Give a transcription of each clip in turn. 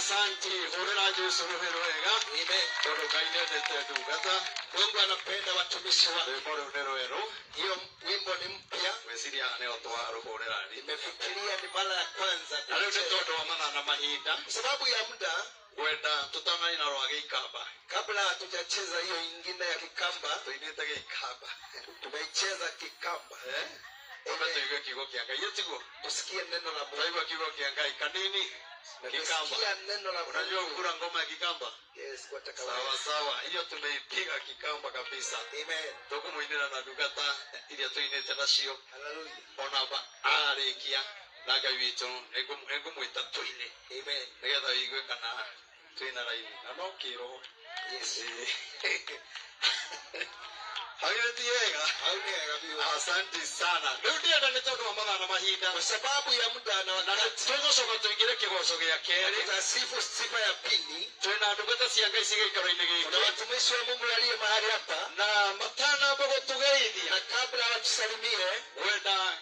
Asante. Horera Yesu rohero wega. Amen. Todo kaine tete dugata. Mungu anapenda watumishi wake. Bora rohero. Hiyo wimbo ni mpya. Wesiria ne otwa rohorera. Nimefikiria ni mara ya kwanza. Leo mtoto wa mama na mahinda. Sababu ya muda wenda tutamani na roage ikamba. Kabla hatujacheza hiyo nyingine ya kikamba, tuinete kikamba. Tumeicheza kikamba. Tumetegwa kigo kia Ngai yetigo. Tusikie neno la Mungu. Tumetegwa kigo kia Ngai kanini? Kikamba. Neno la Mungu. Unajua kura ngoma ya kikamba? Yes, kwa takawa. Sawa sawa. Hiyo tumeipiga kikamba kabisa. Amen. Tukumuinira na dugata ile tuinete na shio. Hallelujah. Ona ba arekia na Ngai witu engumwita tuine. Amen. Nigetha igwe kana tuina raini. Na no kiro. Yes. Asante sana. Rudia ndani toka mama na mahinda. Kwa sababu ya muda na tugosoka tuingire kigoso gya keri. Tutasifu sifa ya pili. Tuna ndugata cianga icige ikaro-ini giki. Na watumishi wa Mungu aliye mahali hapa. Na matana bogo tugeithia. Na kabla watusalimie, wenda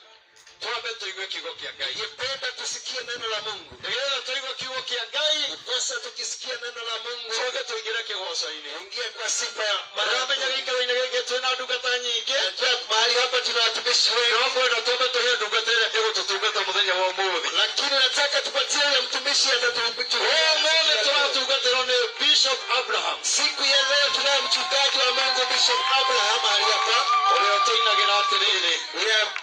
tuambe tuigue kigo kia Ngai. Yependa tusikie neno la Mungu. Ndio tuigue kigo kia Ngai. Sasa tukisikia neno la Mungu, soge tuingie kigoso-ini. Ingie kwa sifa ya maraba nyagika giki tuna ndugata nyingi. Mahali hapa tuna watumishi wengi. Naomba na tuombe tuhe ndugata ile ego tutungata muthenya wa umuthi. Lakini nataka tupatie ya mtumishi atatuhubiria. Muthi tunatungata ni Bishop Abraham. Siku ya leo tunaye mchungaji wa Mungu Bishop Abraham mahali hapa. Ole tuinagira atiriri.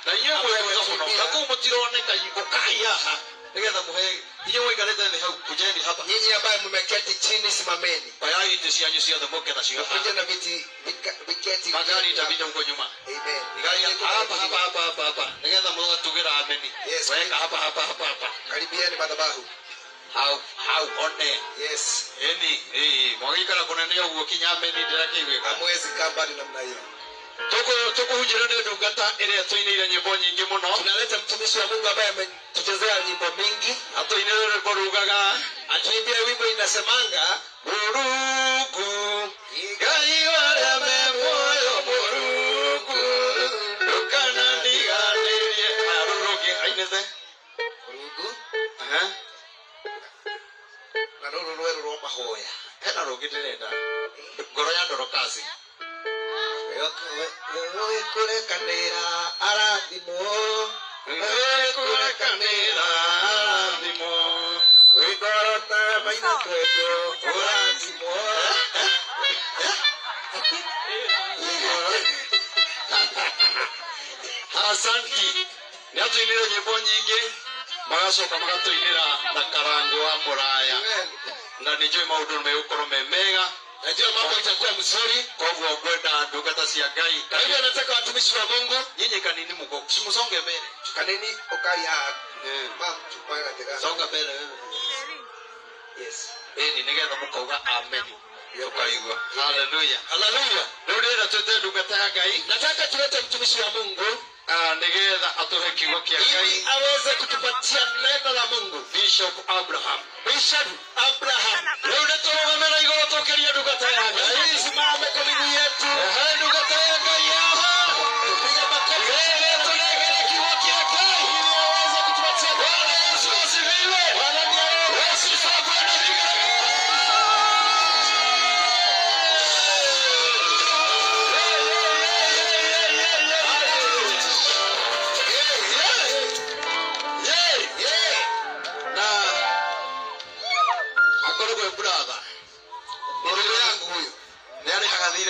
Na yeye Kako mutironeka ukayaha nigetha muhe inye wikarete ni hau kujeni hapa nyinyi ambaye mmeketi chini simameni aya indi cianyu ciothe muke na ciga kuja na viti viketi magari itabidi huko nyuma amen gari hapa nigetha mugatugira ameni weka hapa karibieni madhabahu how one yes mwagikara kunene uguo kinyameni ndirakiweka mwezi kambani namna hiyo Toko hujirani ndugata ile tuinire nyimbo nyingi muno. Tunaleta mtumishi wa Mungu ambaye ametuchezea nyimbo mingi. Atuinire korugaga. Atuimbia wimbo inasemanga Murugu Ngai wale moyo murugu Dukana ndiganirie arurugi aineze Murugu na ruru roma hoya. Hena rugi ndirenda. Ngoro ya ndorokasi. Wewe kule kanera aradimo wewe kule kanera aradimo wewe gorota baina kweto aradimo Asante Nyatuinira nyimbo nyingi magacoka magatuinira na karango wa muraya na nijo maundu megukoro memega Najua mambo itakuwa mzuri kwa hivyo kwenda ndugata cia Ngai. Kwa hivyo nataka watumishi wa Mungu nyinyi kanini mko simusonge mbele. Kanini ukaya mama tupanga tega. Songa mbele wewe. Yes. Ni nigetha mukauga amen. Yokaigwa. Hallelujah. Hallelujah. Ndio tete ndugata ya Ngai. Nataka tulete mtumishi wa Mungu nigetha atuhe kigo kia Ngai aweze kutupatia neno la Mungu. Bishop Abraham. Leo tunaomba igoro tokeria ndugata ya Ngai. Simame kwa miguu yetu. Ndugata ya Ngai hapa. Tupige makofi. Tunegele kigo kia Ngai ili aweze kutupatia Bwana Yesu asifiwe. Bwana Yesu asifiwe na vigara.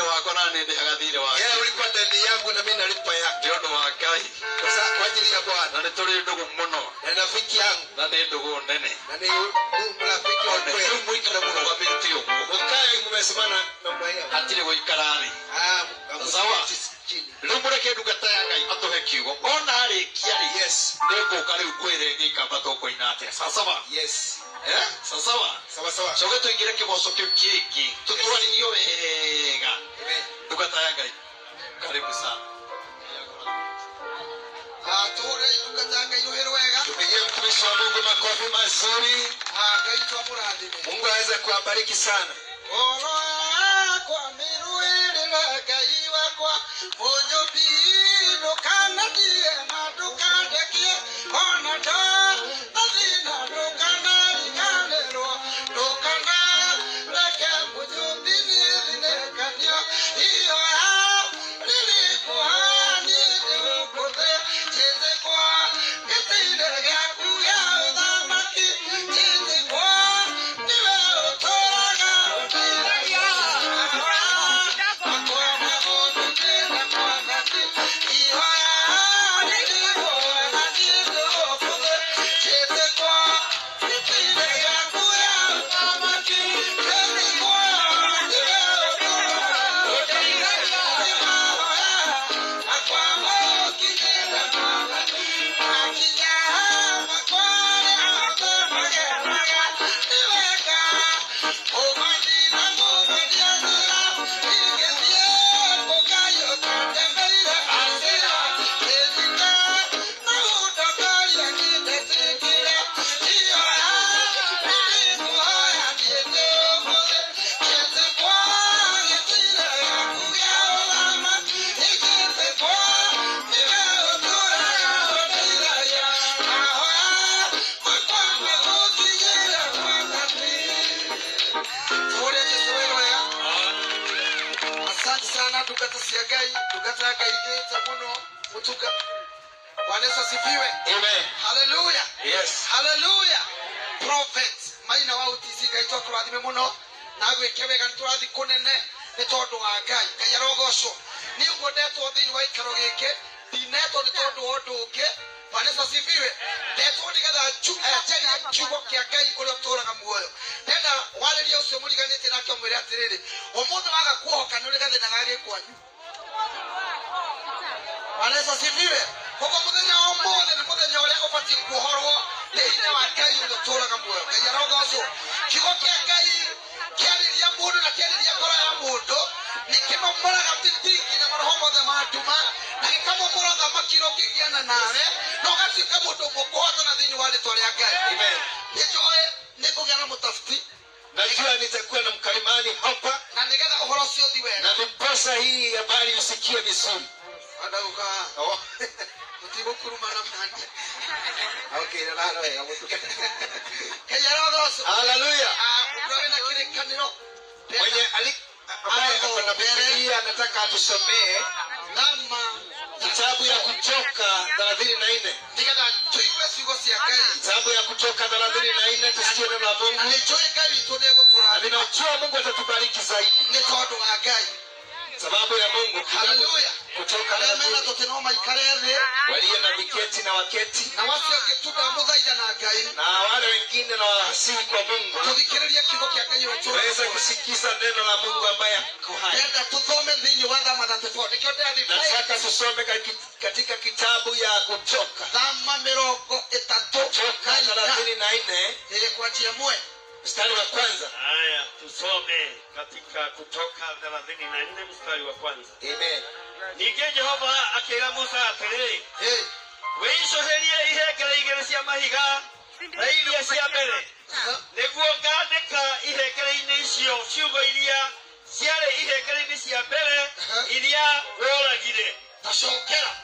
Wako na nende hagathire wako. Yeye ulipa deni yangu na mimi nalipa yake. Ndio wa Ngai. Kwa ajili ya Bwana. Na tuli ndugu muno. Na rafiki yangu. Na ni ndugu nene. Na ni rafiki wa kweli. Ni mwikara muno wa mitio. Ukae mumesemana namna hiyo. Hatire goikarani. Sawa. Lumure ke ndugata ya Ngai atuhe kiugo. Ona ari kiari. Yes. Ndego kari ukwire ngikamba to koinate. Sawa. Yes. Sawa. Soge tuingire kiboso kiki. Tutuani yo wega. Ndugata ya Ngai. Karibu sana. Tore ndugata ya Ngai rohero wega. Tupigie mtumishi wa Mungu makofi mazuri. Ngai tuamurathime. Mungu aweze kuwabariki sana. Kwa miruire na Ngai wakwa Monyobino kana die na dukandekie ona ta azina dukana ikanero ngai tukataka igeta muno mutuka Bwana asifiwe. Amen. Hallelujah. Yes. Hallelujah. Prophet maina wa utisika ito kurathime muno na gwikebega nturathi kunene ni tondu wa ngai ngai arogocwo ni ugo ndetwo thini wa ikaro gike dineto ni tondu wa nduke Bwana asifiwe. Ndetwo ni getha kiugo kia ngai uria turaga muoyo tena waleria ucio muriganite nake mwire atiriri umundu waga kuohoka ni uri gathina gage kwanyu. Bwana asifiwe. Koko muthenya wa mothe ni muthenya uria ubati kuhorwo ni hinya wa ngai uria turaga muoyo ngai arogocwo kiugo kia ngai kiariria mundu na kiariria ngoro ya mundu nikimomoraga titiki na maroho mothe ma nduma na gikamomora thamakiro kigiana nawe no gatuika mundu mukuhotana thini wa ritwa ria ngai. Amen. Nijoe nikugia na mutafuti najua nitakuwa na mkalimani hapa na nigetha uhoro ucio thi wega na ndiposa hii habari usikie vizuri adauka mutigo kurumana mnani. Okay, na nalo ya mtu kaya roho. Hallelujah. Unawe na kile kaniro mwenye akona Biblia anataka atusomee kama kitabu ya Kutoka 34. Ndikata tuiwe sigo sia kai kitabu ya Kutoka 34 tusikie neno la Mungu. Alichoe kai tuone kutura. Ninajua Mungu atatubariki zaidi. Ni todo wa kai. Sababu ya Mungu. Hallelujah. Kutoka na tutenoma ikarere walio na viketi na waketi na watu wakituda mudhaida na ngai na wale wengine na wahasihi kwa Mungu tukikireria kigo kia ngai wetu waweza kusikiza neno la Mungu ambaye ako hai. Nenda tusome dhini wadha madatefo nikiote hadi nataka tusome katika kitabu ya Kutoka dhama mirongo itatu Kutoka 34 ili kuachia mwe mstari wa kwanza. Haya tusome katika Kutoka 34 mstari wa kwanza. Amen. Ningĩ Jehova akĩĩra Musa atĩrĩ, wĩicũhĩrie ihengere igĩrĩ cia mahiga na iria cia mbere nĩguo ngandĩka ihengere-inĩ icio ciugo iria ciarĩ ihengere-inĩ cia mbere iria woragire. Tacokera.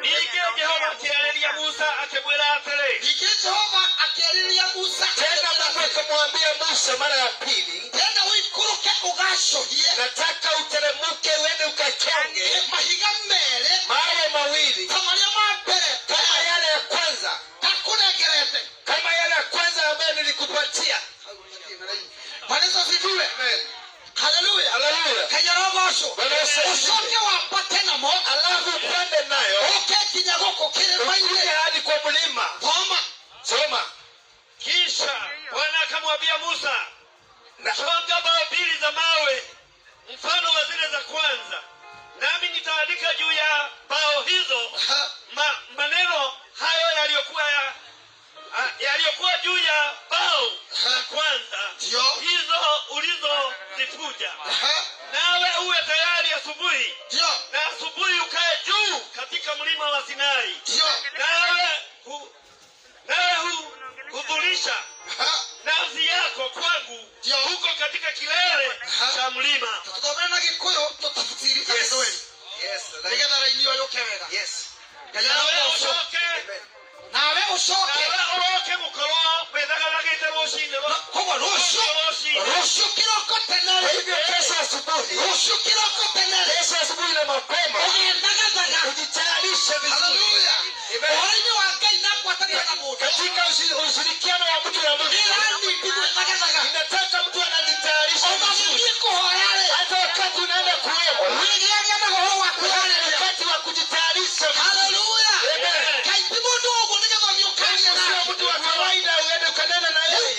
Ningĩ Jehova akĩarĩria Musa akĩmwĩra atĩrĩ, ningĩ Jehova akĩarĩria Musa tena akamwambia Musa mara ya pili, tena uikuruke ugashuhie, nataka uteremuke uende ukachonge mahiga mbele mawe mawili kama ya mbele kama yale ya kwanza takuregerete kama yale ya kwanza ambayo nilikupatia. Bwana asifiwe. Amen. Hallelujah. Hallelujah. Kayarabasho. Usoke wapate na mo alafu upande nayo. Okay kinyagoko kile maile hadi kwa mlima. Poma. Soma. Kisha Bwana akamwambia Musa, chonga bao mbili za mawe mfano wa zile za kwanza, nami nitaandika juu ya bao hizo maneno hayo yaliyokuwa juu ya bao la kwanza, hizo ulizozifuja. Nawe uwe tayari asubuhi, na asubuhi ukae juu katika mlima wa Sinai, nawe hudhurisha nafsi yako kwangu huko katika kilele cha mlima. Nawe usoke mukoro wethagaragite rucine kogo rucio kiroko tenere hivyo kesho asubuhi kesho asubuhi na mapema ugendagadaga ujitayarishe vizuri. Haleluya. Wa ngai na kuatakana mundu katika ushirikiano wa mtu na Mungu inataka mtu anajitayarisha vizuri hata wakati unaenda kuomba wakati wa kujitayarisha. Haleluya. Mtu wa kawaida uende ukanena na yeye.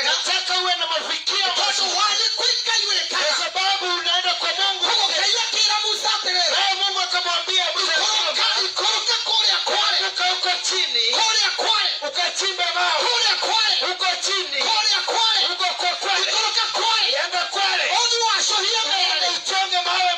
Nataka uwe na mafikio kwa sababu unaenda kwa Mungu. Naye Mungu akamwambia Musa, uko chini ukachimba mawe uko chini uko kwa kwale enda kwale uchonge mawe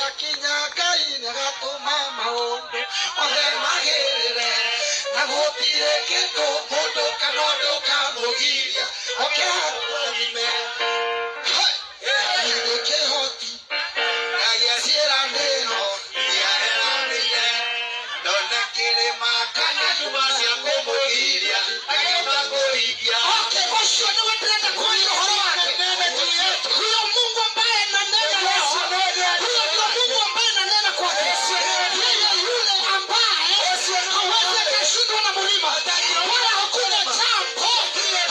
gakinya Ngai nĩagatũma maũndũ othe magĩrĩre na gũtirĩ kĩndũ mũndũ kana ũndũ kamũgiria okĩrathime nĩ kĩhoti na gĩaciĩranĩro gĩareranĩire ndona kĩrĩma kana nduma cia kũmũgiria agĩũka kũhingia ũcio nĩwe ndĩrenda kũria ũhoro wake huyo Mungu ambaye nanena leo huyo ndio Mungu ambaye nanena kwake yeye yule ambaye hawezi akashindwa na mlima wala hakuna jambo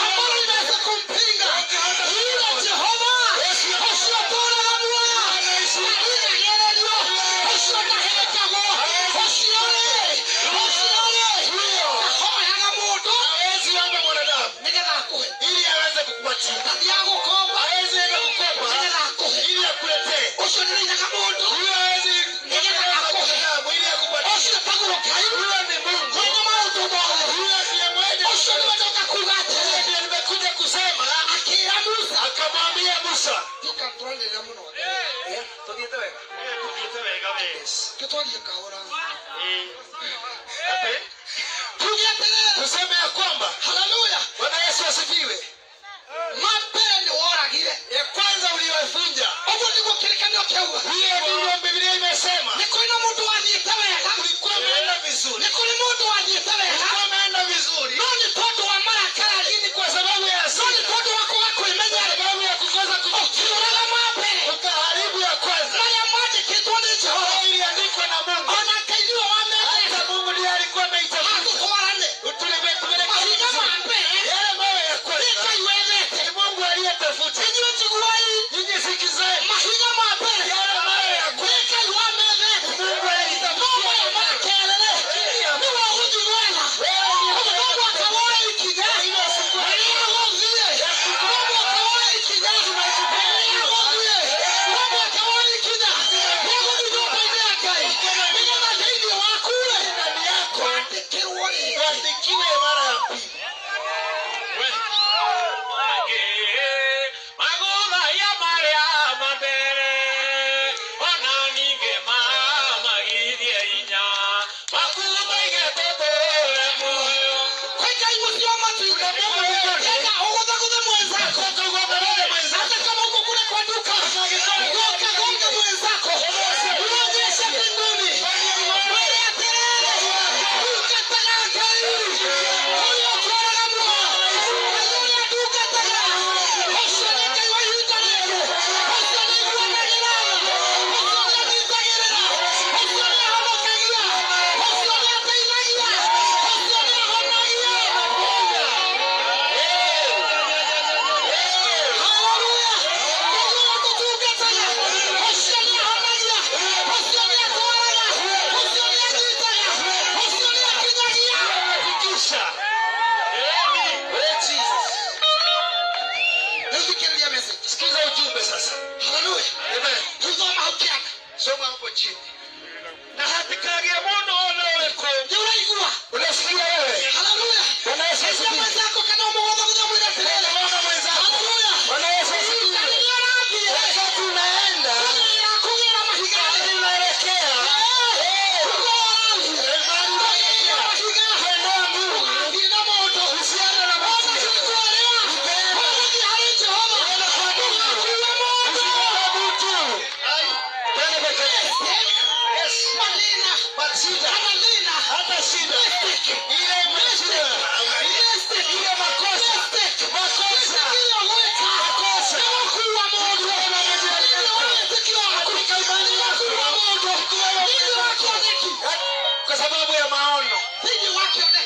ambalo linaweza kumpinga yule Jehova usiotola na mwana inagerelio usiotahelekagwo usiole ahoyaga mũndũ hawezi anga mwanadamu nĩgetha akuhe ili aweze kukupatia tabia gũkomba hawezi enda kukopa nĩgetha akuhe ili akuletee ucio nĩrainaga mũndũ huyo hawezi nĩgetha akuhe ili akupatie ucio tagũrwo Ngai huyo ni Mungu mwenye maũndũ mothe huyo ndiye mwenye ucio nĩwetoka kuga atĩrĩ ndiye nimekuja kusema akĩra Musa akamwambia Musa tukanturanĩrĩra mũno tũthiĩte wega gĩtwarie kahora tuseme ya kwamba haleluya Bwana Yesu asifiwe mapele ni woragire ya kwanza uliyofunja hapo ndiko kilikanio kiaua hiyo ndio Biblia imesema ni kuna mtu aliyeita wega ulikuwa umeenda vizuri ni kuna mtu aliyeita wega ulikuwa umeenda vizuri nani toto wa mara kala lakini kwa sababu ya nani toto wako imenya sababu ya kukosa kukiona mapele ukaharibu ya kwanza mara moja kitu ndicho iliandikwa na Mungu anakaidiwa wame hata Mungu ndiye alikuwa ameitafuta Mungu aliyetafuta nyinyi sikizeni mahiga mapele yale mawe ya kweka wameveta Mungu aliyetafuta makelele ni waudi wena Mungu akawahi kijana ile siku aliyowaambia Mungu akawahi kijana Mungu akawahi kijana Mungu ndio pekee yake mimi na zaidi wa kule ndani yako waandikiwe mara ya pili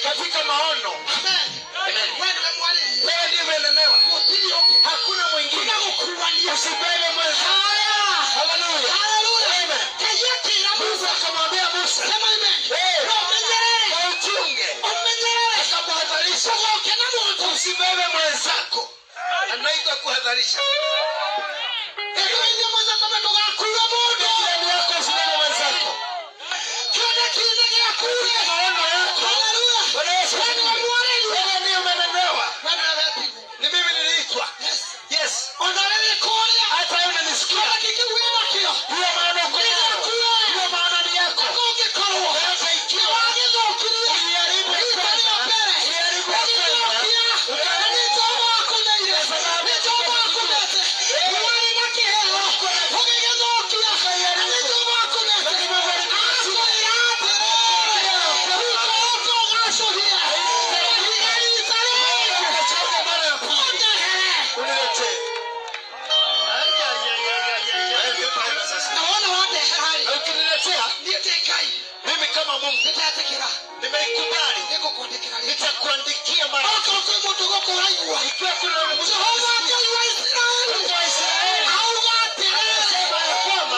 katika maono. Amen. Wewe ndiye umeelemewa. Hakuna mwingine. Usibebe mwenzako. Haleluya. Amen. Mungu akamwambia Musa. Sema amen. Na uchunge. Akamhadharisha. Usibebe mwenzako. Anaitwa kuhadharisha. Yes. Hata wewe unanisikia. Hiyo maana kama Mungu. Nimeikubali. Nitakuandikia mara. Ikiwa kuna mtu wa Israeli anasema ya kwamba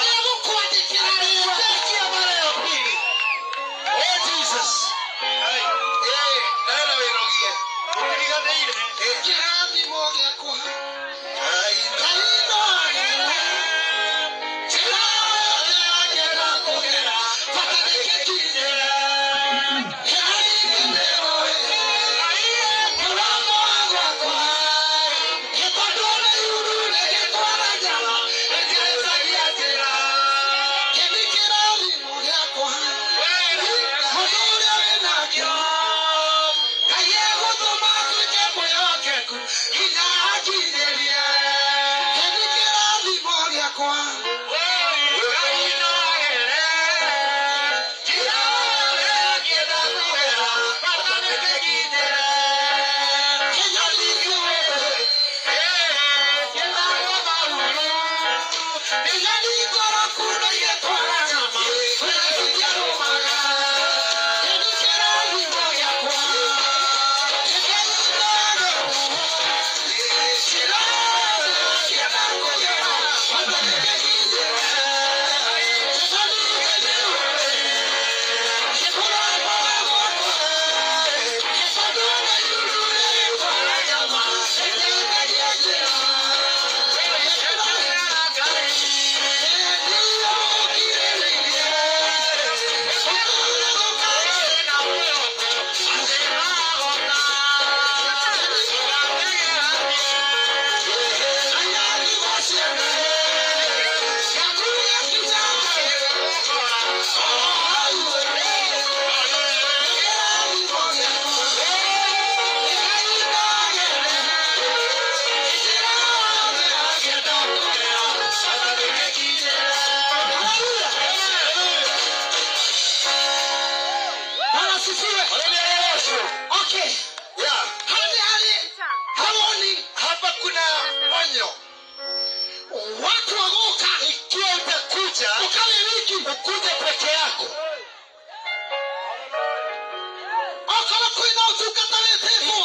nitakuandikia mara ya pili. Oh Jesus. Naenda werogie. Ukiliganile. Kirandi moja kwa. Ukuje peke yako.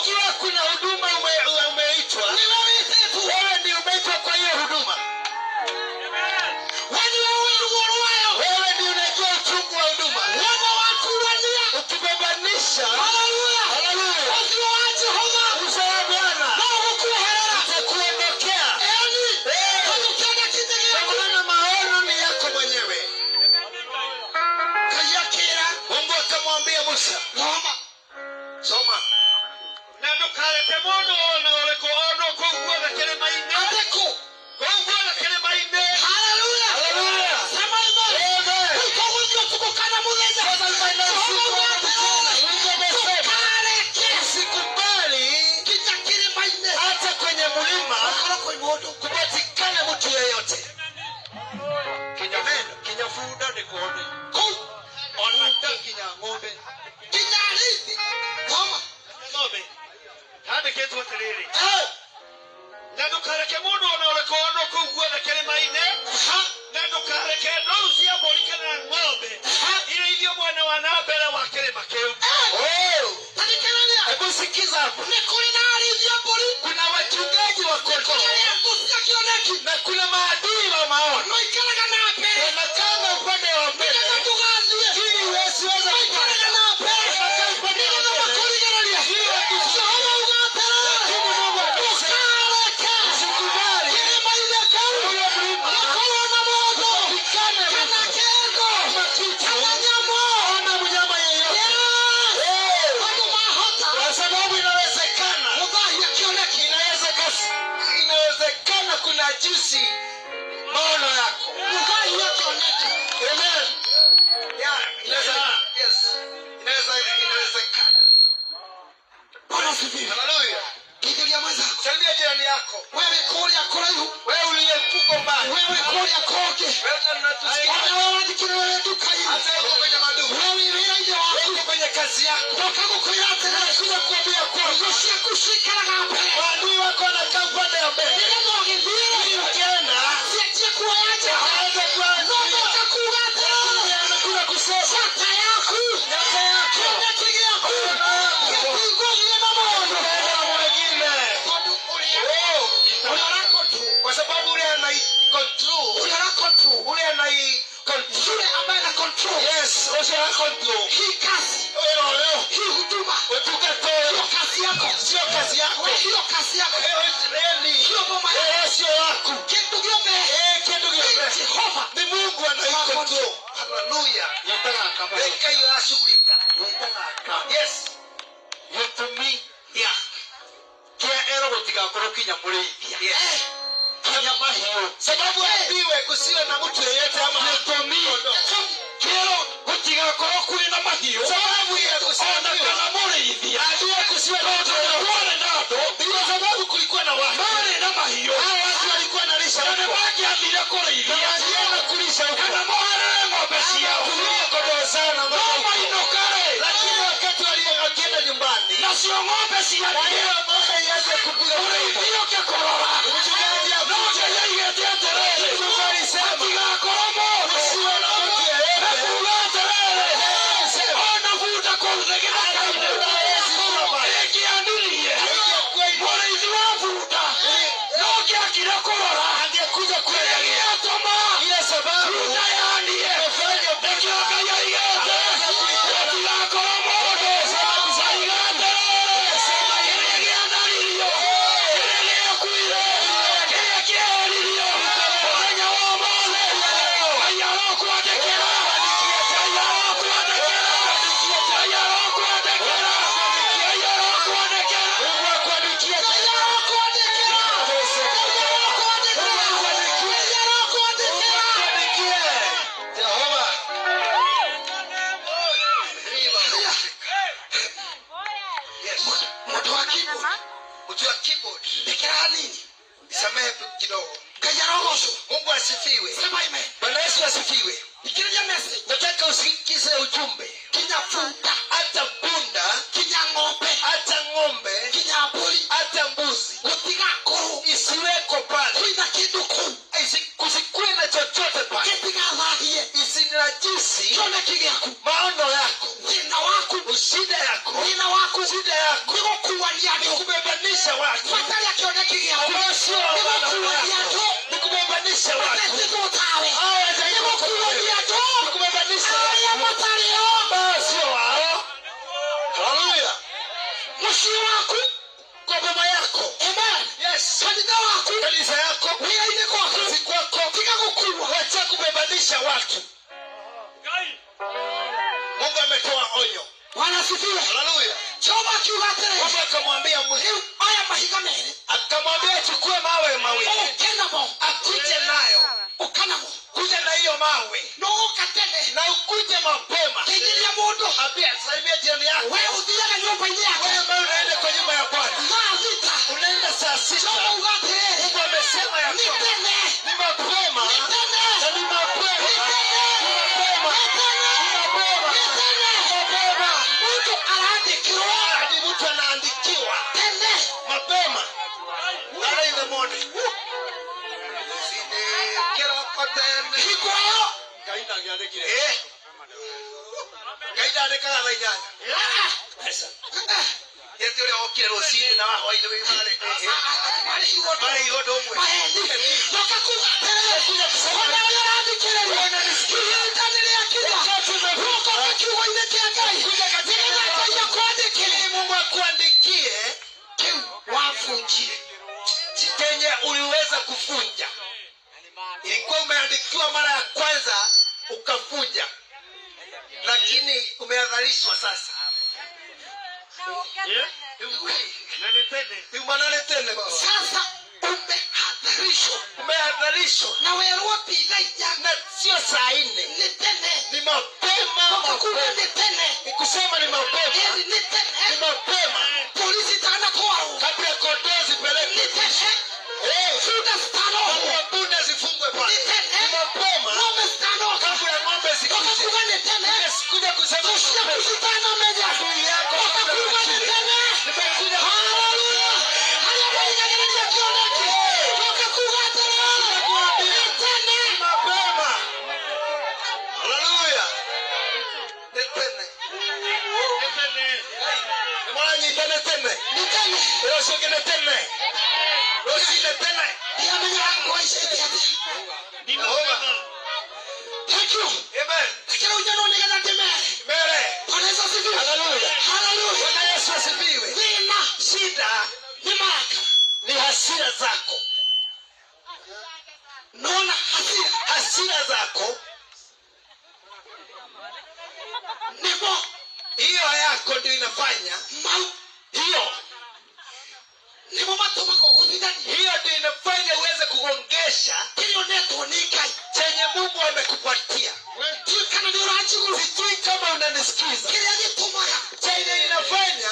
Ikiwa kuna huduma umeitwa, wewe ndio umeitwa kwa hiyo huduma. Wewe ndio unajua uchungu wa huduma. Ukibebanisha. Haleluya. Usawa Bwana. Itakuondokea. Maana maono ni yako mwenyewe. Mungu akamwambia Musa. Soma. Na ndukareke mundu ona uriko ono kuguothe kirima-ini. Ateko. Kuguothe kirima-ini. Haleluya. Haleluya. Sema amen. Amen. Tukoguthio tukukana muthenya. Usikubali kinya kirima-ini. Hata kwenye mlima kupatikana mtu yeyote. Kinya meno, kinya fuda ndikuone. Ona kinya ng'ombe. Kinya rithi. Mama. Ng'ombe. Hadi kitu atiriri. Na ndukareke mundu ona uriko ono kuguothe kirima-ini. Na ndukareke ndũru cia mbũri kana ng'ombe irĩithio mwena wa na mbere wa kĩrĩma kĩu. Hebu sikiza hapo. Kuna wachungaji wa kondoo na kuna maadui wa maono. Wanakanga upande wa mbele ili wasiweze kupanda. Wanakaa upande wa mbele ili wakishaona. Lakini Mungu anasema usikubali huyo mlima upatikane ona mnyama yeyote. Kwa sababu inawezekana kuna jinsi maono yako. Amen. Inawezekana. Hallelujah. Salimia jirani yako. Wewe uliyepuko mbali. Hata uko kwenye maduka. Uko kwenye kazi yako. Nasema kuambia kwamba maadui wako wanakaa upande wa mbele. Ili ukienda anaweza kuanzia. Anakula kusema yule ambaye ana control. Yes, osha control. Hii kazi. Leo. Hii huduma. Utukato. Hiyo kazi yako. Sio kazi yako. Hiyo kazi yako. Hiyo boma yako. Sio yako. Kitu gani? Kitu gani? Jehova. Ni Mungu anaiko control. Hallelujah. Yataka kama. Weka hiyo ashughulika. Yataka kama. Yes. Yatumi. Yeah. Kia ero gotiga korokinya murithia. Yes. Kanya mahiyo. Sababu ambiwe kusiwe na mtu yeyote ama yatumi. Kero gotiga korokuwe na mahiyo. Sababu ya kusema kana murithia. Ndio kusiwe na mtu yeyote nado. Ndio sababu kulikuwa na watu. Mare na mahiyo. Hao watu walikuwa na lisha. Kana baki amira kurithia. Asiana kulisha. Kana mohare ng'ombe ciao. Kuliko sana mama inokare. Lakini wakati waliokienda nyumbani. Na sio ng'ombe cia ndio ng'ombe yake kupiga. Ndio kekorora. Mchungaji abuja yeye tetere. Ndio alisema. Kiga koromo. Usiwe na mtu yeyote. Ona vuta kuthegera kaide. Eki andulie. Murithi wa vuta. No kiakira kurora. Angekuja kuelegia toma. Ile sababu. Vuta yandie. Fanya bekio kaya igete. Etiga koromo. Sababu za igete. Sema yeye andalio. Yeye kuire. Yeye kielio. Fanya omole. Ayaro kuadekera. Ayaro kuadekera. Ayaro kuadekera. Ayaro kuadekera. Mungu akuadikia. Ayaro kuadekera. Ayaro kuadekera. Ayaro kuadekera. Jehova. Yes. Mtu wa keyboard. Mtu wa keyboard. Dekera nini? Samehe kidogo. Kajarogosho. Mungu asifiwe. Sema amen. Bwana Yesu asifiwe. Nikirejea message. Nataka usikize ujumbe. Kinyafuta. Hata punda. Kinyang'ombe. Hata ng'ombe. Kinyaburi. Hata mbuzi. Utiga kuru. Isiweko pale. Kuina kiduku. Kusikue na chochote pale. Kitiga dhahie. Isinajisi. Chone kigiaku. Maono yako. Nina waku. Ushida yako. Nina waku. Shida yako. Niko kuwalia. Nikubebanisha watu. Fatali ya kione kigiaku. Niko kuwalia tu. Nikubebanisha watu. Niko tawe. Niko kuwalia tu. Nikubebanisha watu. Aya matalio. Basio wao. Hallelujah. Mushi wako. Kwa baba yako. Amen. Yes. Kanisa wako. Kanisa yako. Wia ine kwa kazi kwako. Tika kukua. Wacha kubebanisha watu. Mungu ametoa onyo. Bwana asifiwe. Hallelujah. Jehova akiugatere. Mungu akamwambia Musa. Aya mahiga mere. Akamwambia chukue mawe mawili. Ukenamo. Akuje nayo. Ukanamo. Kuja na hiyo mawe. No ukatene. Na ukuje mapema. Kijilia mundu. Ambia salimia jirani yako. Wewe udiaga nyumba ile yako. Wewe ambaye unaenda kwa nyumba ya Bwana. Saa sita. Unaenda saa 6. Jehova ugatere. Mungu amesema ya kwamba. Ni mapema. Na ni mapema. Ni mapema. Mtu anaandikiwa. Hadi mtu anaandikiwa. Tende. Mapema. Early in the morning. Kero koten. Hikoyo. Kaida ngiandikire. Kaida andikaga thaa 8. Pesa. Yetu ile okire rocini na waho ile wimare. Mari higodo mwe. Toka kugatele. Kuja kusema. Wana andikire. Wana nisikia. Ndani ya kila. Toka kiwa ile kiagai. Kuja katika ya kuandikire. Mungu akuandikie. Wafunjie. Chenye uliweza kufunja. Ilikuwa umeandikiwa mara ya kwanza ukafunja. Lakini umeadharishwa sasa. Sasa umehadharishwa. Umehadharishwa. Na wewe pia na sio saa 4. Ni mapema. Ni kusema ni mapema. Ni mapema. Polisi tana kwa kabla kondoo zipeleke. Futa stano. Kabla bunda zifungwe pale. Ni mapema. Ng'ombe stano. Kabla ng'ombe zikuje. Kuja kusema. Kusitana meja. Nimekuja. Hallelujah. Hallelujah. Toka kugatana. Ni mapema. Hallelujah. Mwanyi tene tene. Rosi kene tene. Rosi kene tene. Ni mapema. Thank you. Amen. Lakini ujana ni gani Mbele. Bwana Yesu asifiwe. Haleluya. Haleluya. Bwana Yesu asifiwe. Nina Shida ni maka. ni hasira zako. Naona hasira zako. Nebo hiyo yako ndio inafanya hiyo. Nebo matoma kukudidani. Hiyo ndio inafanya uweze kuongesha hiyo neto nikai chenye Mungu amekupatia. Kana ndio rachiguru. Sijui kama unanisikiza. Kile yajitumaga. Chenye inafanya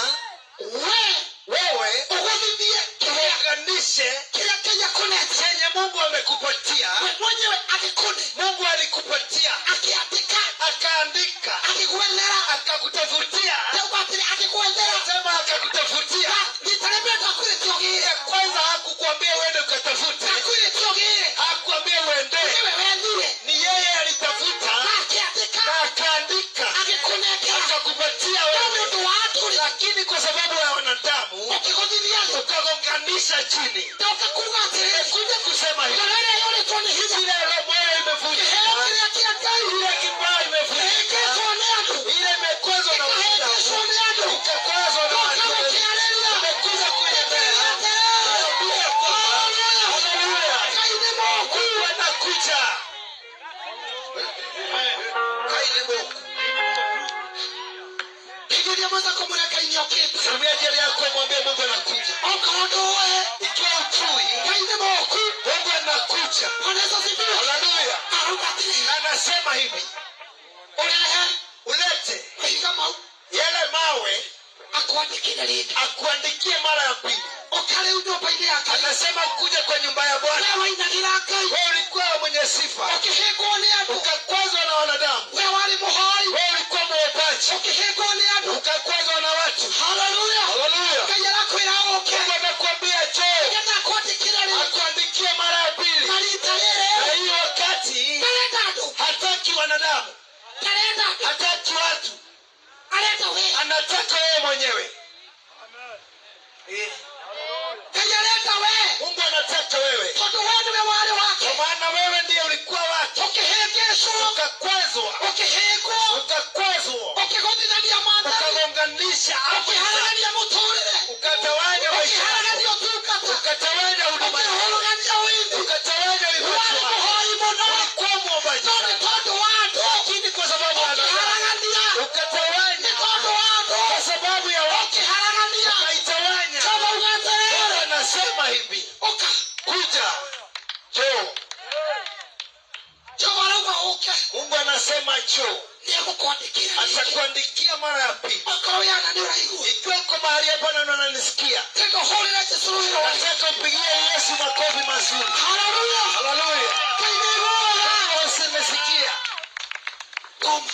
wewe ukudidie kuunganishe kile Kenya connect chenye Mungu amekupatia. Mwenyewe akikone. Mungu alikupatia. Akiandika. Akaandika. Akikuelera. Akakutafutia. Akikuelera. Sema akakutafutia. Nitarembea kule tiogire. Kwanza hakukuambia uende ukatafute. Kule tiogire. Hakuambia uende. Wewe ni yeye alitafuta. Na akaandika. Akakupatia wewe. Lakini kwa sababu ya wanadamu ukagonganisha chini. Kuja kusema hivi. Ile moyo imevunjika. Ile kibao imevunjika. Ile imekwazwa na wanadamu. Ukakwazwa na wanadamu. Umekuja kuiendea. Niambia kwamba haleluya. Mungu anakuja. Samia jeli yako mwambie Mungu anakuja. Ikiwa uchui Mungu anakuja. Haleluya. Anasema hivi. Ulete yale mawe akuandikie mara ya pili. Anasema kuja kwa nyumba ya Bwana. Wewe ulikuwa mwenye sifa. Ukakwazwa na wanadamu. Wewe ulikuwa mwopaji. Ukakwazwa na watu. Haleluya. Mungu anakuambia njoo. Akuandikie mara ya pili. Na hiyo wakati hataki wanadamu. Hataki watu. Anataka wewe mwenyewe. Mungu anataka wewe. Kwa maana wewe ndiye ulikuwa wake. Ukakwazwa. Ukagonganisha. Ukatawanya maisha yako. Ukatawanya huduma yako. Ukatawanya vipaji wako. Ulikuwa mwombaji. Lakini kwa sababu ya wanadamu. Ukatawanya. Kwa sababu ya watu. Ukaitawanya. Mungu anasema hivi. Kuja. Njoo. Mungu anasema njoo. Atakuandikia mara ya pili. Ikiwa uko mahali hapa na unanisikia, nataka upigie Yesu makofi mazuri. Haleluya. Kama usimesikia, Goma.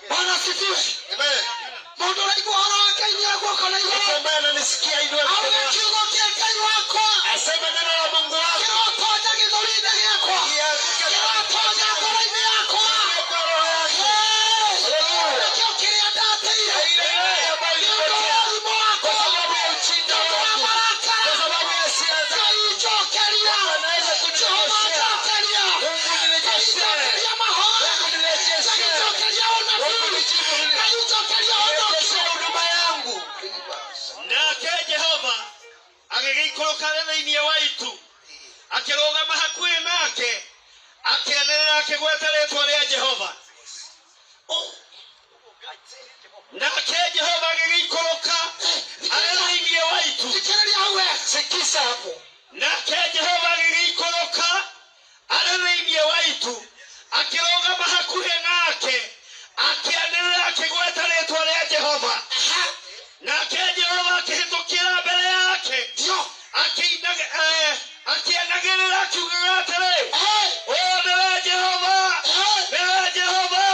Bwana asifiwe. amen. Mundu araigua horo wake inyagwo kana iguru. Mtu ambaye ananisikia inua mkono Awe wako. kiugo kia Ngai wako. Asema neno la Mungu wako. Kirotoja githuri-ini giakwa. Kirotoja ngoro-ini yakwa. Kwa roho yako. Haleluya. Nikio kiria ndateire. Na ile ile ambayo ilipotea. Mũrimũ wakwa. Kwa sababu ya uchinja wangu. Kwa sababu ya hasira zangu. Njokeria. Mungu anaweza kunirejeshea. Njokeria. Mungu nirejeshe. Njokeria mahoya. Mungu nirejeshe. Njokeria Mungu unabii. nijibu hili. Njokeria Nirejeshe unabii. huduma yangu. Nake Jehova agĩgĩikũrũka thĩinĩ waitu akĩrũgama hakuhĩ nake akĩanĩrĩra akĩgweta rĩĩtwa rĩa Jehova. Nake Jehova agĩgĩikũrũka arĩ thĩinĩ waitu. Thikĩrĩria hau we. Sikiza hapo. Nake Jehova agĩgĩikũrũka arĩ thĩinĩ waitu akĩrũgama hakuhĩ nake akĩanĩrĩra akĩgweta rĩĩtwa rĩa Jehova. Nake Jehova akĩhĩtũkĩra mbere yake akĩanagĩrĩra akiugaga atĩrĩ, nĩwe Jehova, nĩwe Jehova,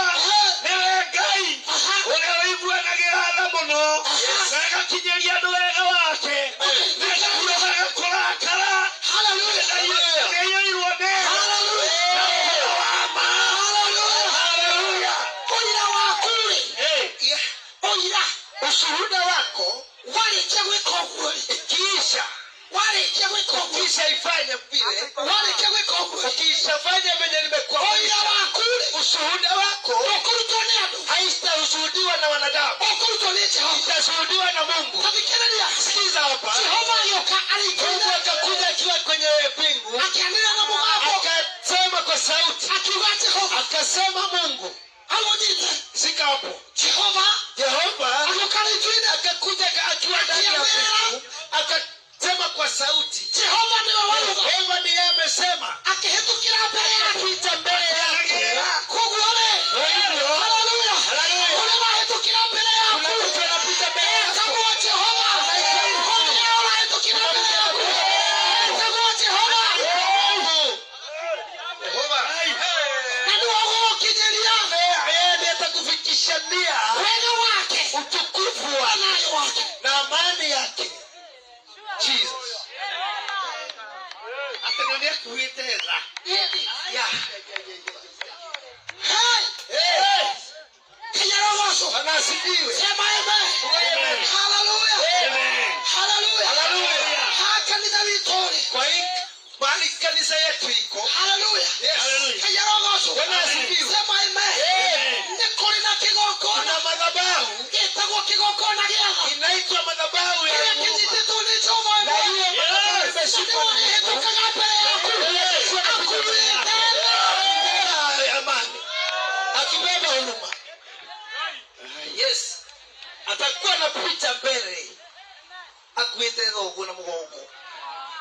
nĩwe Ngai ũrĩa ũiguanagĩra tha mũno na agakinyĩria andũ wega wake na ndahiũhaga kũrakara ndaiyũirwo nĩ na ũhoro wa ma. Haleluya. Ũira waku rĩ. Ũira. Ushuhuda wako Warĩkia gwĩka ũguo rĩ. ikiisha. Warĩkia gwika ũguo ukishaifanya vile, warĩkia gwĩka ũguo ukishafanya venye nimekuamrisha, ũira waku-rĩ ushuhuda wako ndũkũrutwo nĩ andũ haistashuhudiwa na wanadamu, ũkũrutwo nĩ Jehova. itashuhudiwa na Mungu. Tathikĩrĩria, Sikiza hapa, Jehova agĩũka arĩ Mungu igũrũ akakuja akiwa kwenye mbingu, akĩanĩrĩra na mũgambo akasema kwa sauti, akiuga Jehova akasema Mungu, agũnyite sika hapo, Jehova Jehova agĩũka arĩ itũinĩ akakuja akiwa ndani ya mbingu, akasema kwa sauti, Jehova nĩwe waruga Jehova ndiye amesema, akĩhĩtũkĩra mbere yake akapita mbele yake. koguo-rĩ Kwa hivyo, haleluya haleluya, ũrĩa wahĩtũkĩra mbere kuna yaku mtu anapita mbele yako. etagwo Jehova ũrĩa ũrahĩtũkĩra mbere yaku etagwo Jehova Mungu, Jehova, na nĩwe ũgũgũkinyĩria yeye ndiye atakufikishania wega wake utukufu na wake thayũ wake. na amani yake. Jesus. Atanionea kuita tha. Ya. Hey! Kinyarogoco. Anasifiwe. Sema amen. Amen. Hallelujah. Amen. Hallelujah. Hallelujah. Ha kanitha witũ-rĩ. Kwa hiyo mahali kanisa yetu iko. Hallelujah. Yes. Hallelujah. Kinyarogoco. Bwana asifiwe. Sema amen. Amen. Nĩ kũrĩ na kĩgongona Kuna madhabahu gĩtagwo kĩgongona gĩa tha. inaitwa madhabahu ya Kĩrĩa Mungu. kĩnyitĩtwo nĩ Jehova Na ĩmwe. hiyo madhabahu Yes. imeshikwa na Mungu. Nĩwarĩhĩtũkaga mbere yaku. Akuĩte Akibeba amani. Akibeba huruma. Yes. Atakuwa anapita mbele. Akuite thoguo na mugongo.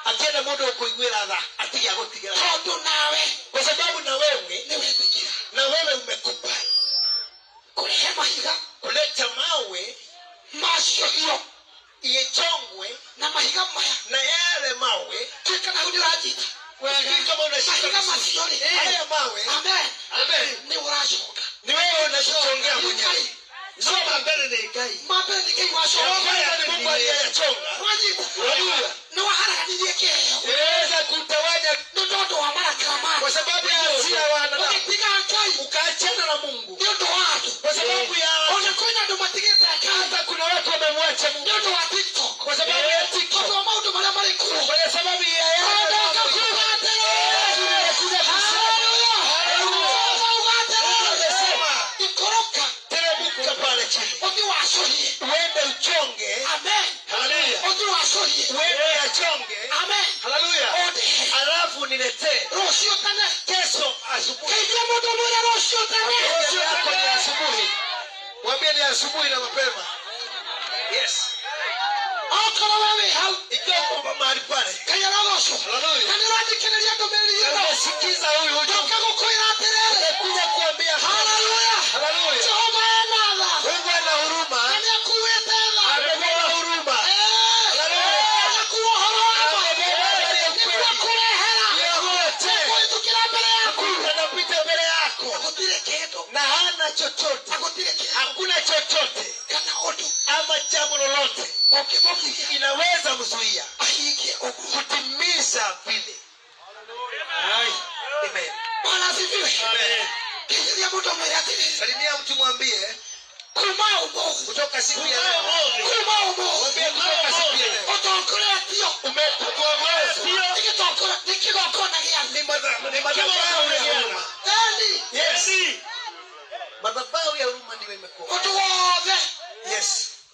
Akienda mundu ukuiguira tha atige agutigira. tondũ nawe Kwa sababu na wewe nĩwetĩkĩra na wewe umekubali kũrehe mahiga kuleta mawe macio ichongwe na mahiga maya na yale mawe. tuĩka na hau nĩũranyita Sijui kama unashika mahiga vizuri. macio-rĩ Haya mawe amen Amen. nĩ ũracoka ni wewe unachoongea mwenyewe. Soma mbele ni Ngai. mambere nĩ Ngai Soma wacoka mbele ni Mungu aliyechonga. wanyita Haleluya. nĩ waharaganirie kĩheo Inaweza kutawanya nĩ tondũ wa marakara kwa make sababu ya hasira ya wanadamu. ũgĩtiga Ngai Ukaachana na Mungu nĩ ũndũ wa andũ kwa sababu ya ona kwĩna andũ matigĩte Ngai hata kuna watu wamemwacha Mungu nĩ ũndũ wa TikTok kwa sababu ya tondũ TikTok, wa maũndũ marĩa marĩ kuo kwa sababu ya ondoka kuuga ikoroka teremka pale chini, uthi wacorie uende uchonge. amen Haleluya. uthi wacorie Uende achonge. amen Haleluya. ondehe Alafu niletee rũciũ tene kesho asubuhi. kaithia mũndũ mwĩre rũciũ tene Kesho yako ni asubuhi. Mwambie ni asubuhi na mapema. Yes. okorwo we wĩ hau Ikiwa uko mahali pale. kanyarogocwo Haleluya. na nĩũrathikĩrĩria ndũmĩrĩri ĩno Unasikiza huyu ujumbe. ndoka gũkwĩra atĩrĩrĩ Nimekuja kuambia haleluya Haleluya. Jehova ena tha Mungu ana na huruma. nĩakuĩte tha Amebeba huruma. nakuo ũhoro wama nĩguo kũrehera kũhĩtũkĩra mbere yaku Anapita mbele yako gũtirĩ kĩndũ na hana chochote. na gũtirĩ kĩndũ Hakuna chochote kana ũndũ ama jambo lolote ũngĩmũgiria inaweza mzuia ahingie ũguo kutimiza vile. Amen. Bwana asifiwe Amen. kĩhiria mũndũ mwĩre atĩrĩrĩ Salimia mtu mwambie kuma ũmũthĩ kutoka siku ya leo. kuma ũmũthĩ Mwambie kutoka siku ya leo. ũtongoretio Umetuongoza. nĩ kĩgongona gĩa Ni madhabahu ya huruma. eni Yes. Yes. Madhabahu ya huruma ndiyo imekuwa. ũndũ wothe Yes.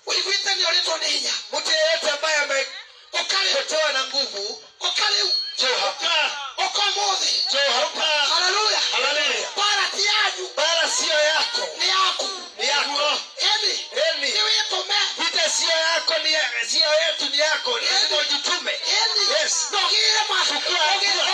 ũiguĩte nĩ ũrĩtwo nĩ hinya Mtu yeyote ambaye ũkarĩ amepotewa na nguvu, ũkarĩu njoo hapa. ũkomũthĩ Njoo hapa. haleluya Haleluya. bara ti yanyu Bara sio yako. nĩ yaku Ni yako. eni Eni. nĩ wĩtũme Vita sio yako, sio yetu, ni yako. Lazima ujitume. eni Yes. ndogire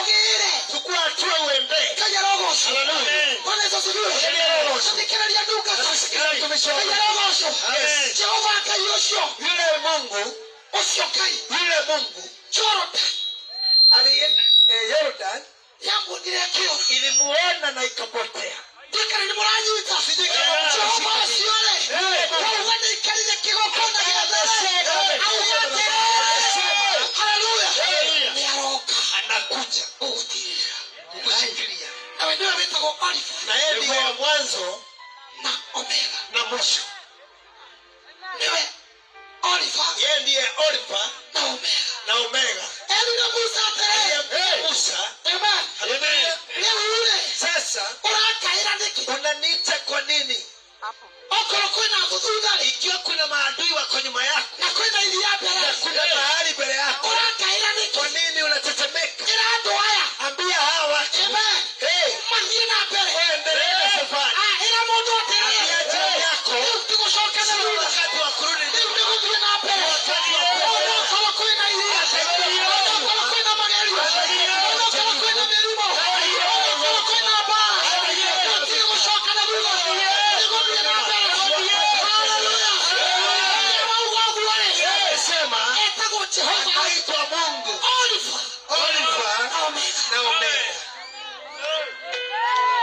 ogire Chukua hatua uende. kanyarogocwo Haleluya. Bwana Yesu asifiwe Kanyarogocwo. thikĩrĩria ndungata Nasikiliza mtumishi wa Mungu. kanyarogocwo Yes. Jehova Ngai ũcio Yule Mungu, ũcio Ngai yule Mungu Jordan alienda Jordan, yamuonire kĩoro ilimuona na ikapotea. ndikana nĩ mũranyita Sijui kama Jehova mnashika. ũcio-rĩ wauga nĩaikarire kĩgongona gĩa mbere Amesema. auga atĩrĩrĩ haleluya Haleluya. nĩ aroka Anakuja ũgũtirĩra kukushikilia. nawe nĩwe wĩtagwo Alifa Na yeye ndiye wa mwanzo na Omega na mwisho. nĩwe Alifa Yeye ndiye Alfa na Omega na Omega. Alira Musa tere. Musa. Amen. Amen. Leo ule. Sasa Unakaira niki. unaniita kwa nini? Okoro kwena kuthudari. Ikiwa kuna maadui wako nyuma yako Na kwena ilia mbele. na kuna mahali mbele yako, Unakaira niki. kwa nini unatetemeka? Ira ndo haya. Ambia hawa watu, Amen. Mahie na mbele. endelea na safari. Ira moto tere. Ambia jirani yako, Tuko shoka na si lula. wakati wa kurudi nyuma. Tuko kuja na mbele. Kama kwena ilia. Kama kwena magari. Kama kwena milimo. Kama kwena baa. Tuko shoka na lula. Tuko kuja na mbele. Hallelujah. Sema, Etago Jehova. anaitwa Mungu Oliver. Oliver na Omega.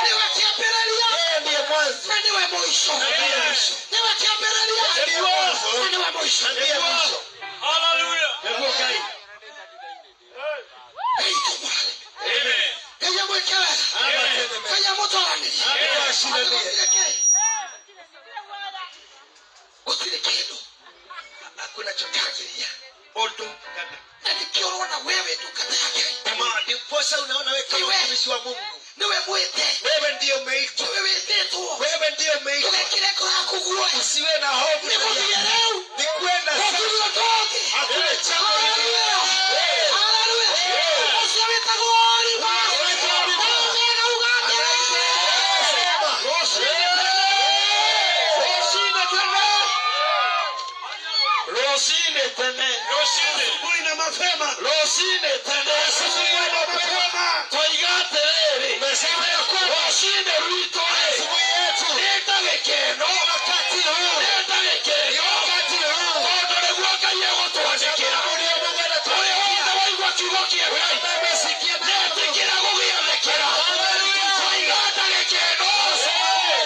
Niwe kiambelelia. Yeye ndiye mwanzo Na niwe mwisho. ndiye mwisho. Niwe kiambelelia. Ndiye mwanzo Na niwe mwisho. ndiye mwisho. Hallelujah. Ndio kai. Eito mwale. Amen. Eya mwekewela. Amen. Kaya mutoraniri. Amen. Ashindanie. Gutire kindu. Hakuna chochote. Ondo kana. Na nikiona wewe tukata yake. Ndiposa unaona wewe kama mtumishi wa Mungu. Niwe mwite. Wewe ndiye umeitwa. Wewe tetu. Wewe ndiye umeitwa. Tukekireko hakugua. Usiwe na hofu. Nikuzie leo. Ni kwenda sasa. Wakulio toke. Hakuna jambo lingine. Hallelujah. Usiwita gori ba. Omega ugate. Rosine tene. Asubuhi na mapema. Rosine tene. Asubuhi na mapema. Toigate lele. Umesema ya kwamba Rosine rito. Asubuhi yetu. Nenda gekeno. Wakati huu. Nenda gekeno. Wakati huu. Todo le guaka yego tuandikira. Oye wanda waigwa kiugo kiewe. Netikira gugiandikira. Toigate gekeno.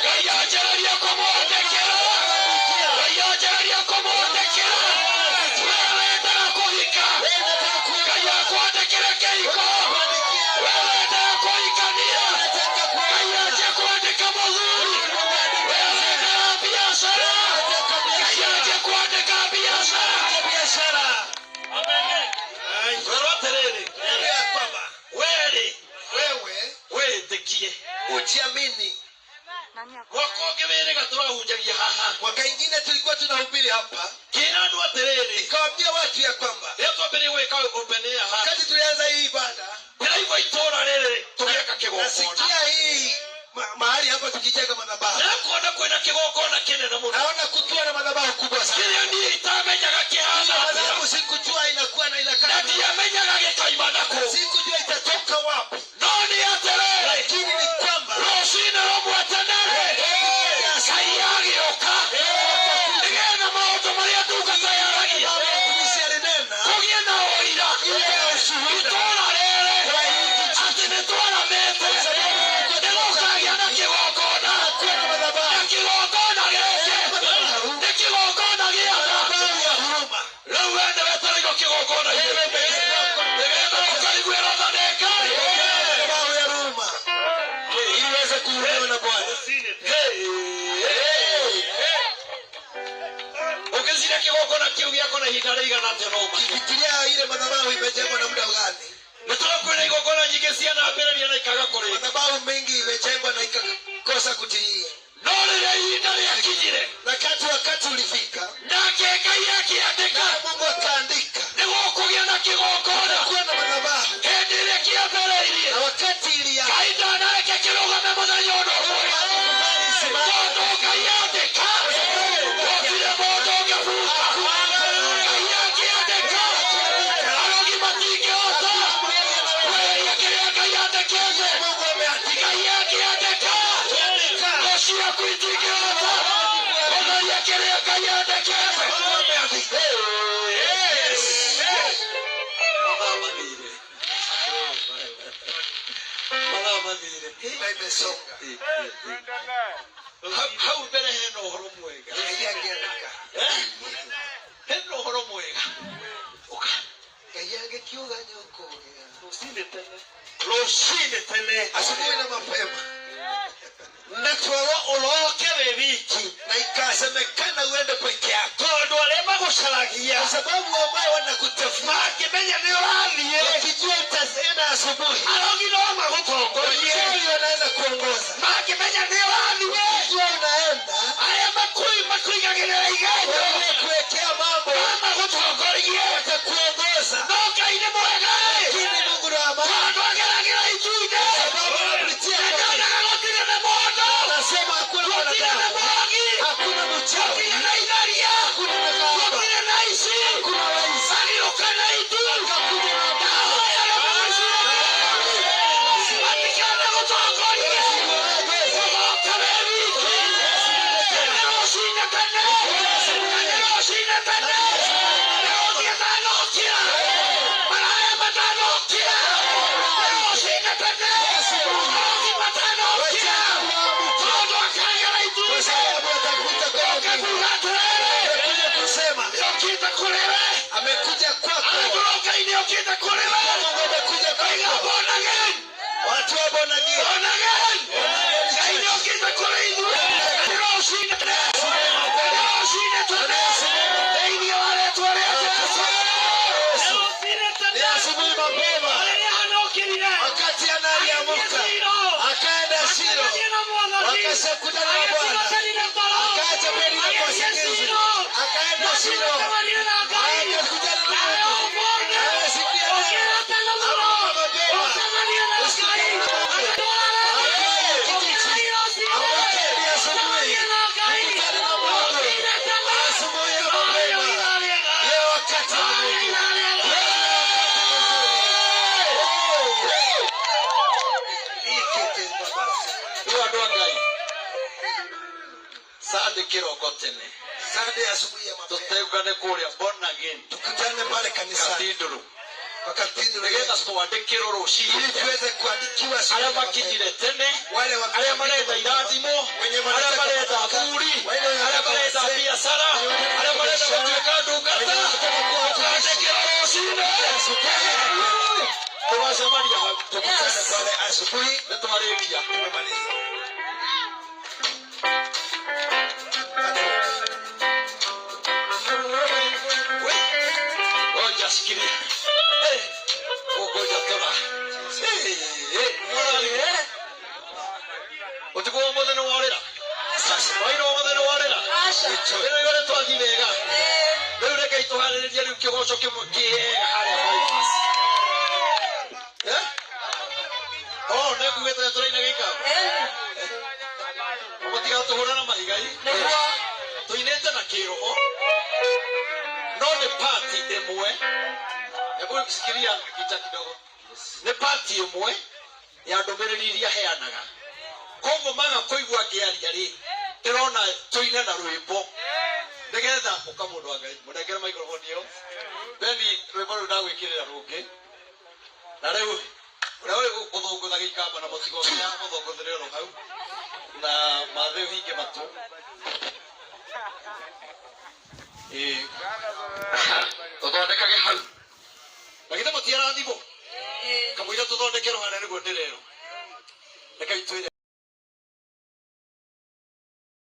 Gaianjĩrĩria kũmwandĩkĩra. Gaianjĩrĩria kũmwandĩkĩra. Wee wendaga kũhika. Ngai akwandĩkĩre kĩhiko. Wee wendaga kũhikania. Ngai anjie kwandĩka mũthuri. Wee wendaga biacara. Ngai anjie kwandĩka biacara. Rora atĩrĩrĩ. Weri. Wĩtĩkie. Ujiamini. Mwaka ũngĩ wĩrĩga tũrahunjagia haha. Mwaka ingine tulikuwa tunahubiri hapa. Kĩra andũ atĩrĩrĩ. Nikawaambia watu ya kwamba rĩrĩa twambĩrĩria gwĩka open haha. Wakati tulianza hii ibada. Ndĩraigua itũũra rĩrĩ tũgĩaka kĩgongona. Nasikia hii mahali hapa tukijenga madhabahu. Nakuona kwĩna kĩgongona kĩnene mũno. Naona kukiwa na madhabahu kubwa sana. Kĩrĩa niĩ itamenyaga kĩhana atĩa. Madhabahu sikujua inakuwa na inakaa. Na ndiamenyaga gĩkoima nakũ. Sikujua itatoka wapi. No nĩ atĩrĩrĩ. Lakini ni kwamba rũciinĩ rũmwe tene. Ngai agĩũka. Nĩgetha maũndũ marĩa ndungata yaragia. Kũgĩe na ũira. Itũũra rĩrĩ. Atĩ nĩtwaramĩte. Nĩgũkagĩa na kĩgongona. Na kĩgongona gĩkĩ. Nĩ kĩgongona gĩa tha. Rĩu wee nĩwe tũrĩirwo kĩgongona-inĩ. Nĩgetha ũkaiguĩra tha nĩ Ngai. Ili uweze kuhudumiwa na Bwana. Ukisikia kigongona kiu giako na ihinda rĩigana atĩa no ukifikiria ile madhabahu imejengwa na muda gani? Nĩtũrakwĩra igongona nyingĩ cianambĩrĩria na ikaga kũrĩka. Madhabahu mengi imejengwa na ikakosa kutii. No rĩrĩa ihinda rĩakinyire, wakati ulifika, nake Ngai akĩandĩka, Mungu akaandika, nĩgũkũgĩa na kĩgongona, kuwa na madhabahu hĩndĩ ĩrĩa kĩambĩrĩirie, na wakati ilianza, Ngai ndanareke kĩrũgame mũthenya ũmwe. Tondũ Ngai andĩka, gũtirĩ mũndũ ũngĩbuta. Ngai akĩandĩka, arogi matingĩhota kwĩrĩria kĩrĩa Ngai andĩkĩte. Ngai akĩandĩka, ngũ ciaku itingĩhota kũmeria kĩrĩa Ngai andĩkĩte. Hau mbere hena ũhoro mwega. Hena ũhoro mwega. Ngai agĩkiuga nĩũkũgĩa rũciinĩ tene. Asubuhi na mapema. na twaro uroke we wiki na ikasemekana uende peke yako tondu aria magucaragia kwa sababu ambao wanakutafuta makimenya ni urathie wakijua utasema asubuhi arogino magutongorie wanaenda kuongoza makimenya ni urathie wakijua unaenda aya makuigagirira iganya kuwekea mambo magutongorie watakuongoza noka ine mwega lakini Mungu na amani tondu ageragira itude sababu anapitia anasema hakuna mwanadamu, hakuna mchawi, hakuna makahaba, hakuna waizi, hakuna itu, hakuna madawa. Atikana kutokoria, amekuja kwako amekuja kwako watu wa born again asubuhi mapema wakati analiamuka akaenda Shilo wakashakutana na Bwana akaacha Penina kwa usingizi akaenda Shilo akakutana na Mungu akasikia neno mapema usikie akaye kitichi ameketi asubuhi akutana na Mungu asubuhi mapema leo wakati wa Mungu Sade kiroko tene. Sade asubuhi ya mapema. Tutegane kuria born again. Tukutane pale kanisani. Katiduru. Kwa katiduru. Ngeza tuandikiro rushini. Ili tuweze kuandikiwa siku. Ala makijire tene. Wale ala mareta iradimo. Ala mareta buri. Ala mareta biashara. Ala mareta kutuka dukata. Tuandikiro rushini. Tuwashamani ya tukutane pale asubuhi. Tumarekia. Tumemaliza. Sikiria. Ugoja tora. Utikuwa mwadhani warera. Waino mwadhani warera. Ino yore tuagi wega. Leo reke ituhaririria riu kigoco kiega haria bypass. Oh, nekuweta turaina gikao. Mutiga tuhurana mahigai. Tuinete na kiroho. No ni party emwe. Hebu sikiria kicha kidogo. Ni party emwe ya ndomereri iria heanaga. Kongo maga kuigwa ngiaria ri. Tirona tuine na rwimbo. Nigetha ukamundu wa Ngai. Munengere microphone iyo. Beni rwimbo ru ndagwikirira rungi. Na riu uri uthungutha gikamba na mutigo ya muthunguthire ro hau. Na matheu hinge matu. Tuthondekage hau lakini mutiara thimo kamwira tuthondeke rohana niguo ndirero reka itwire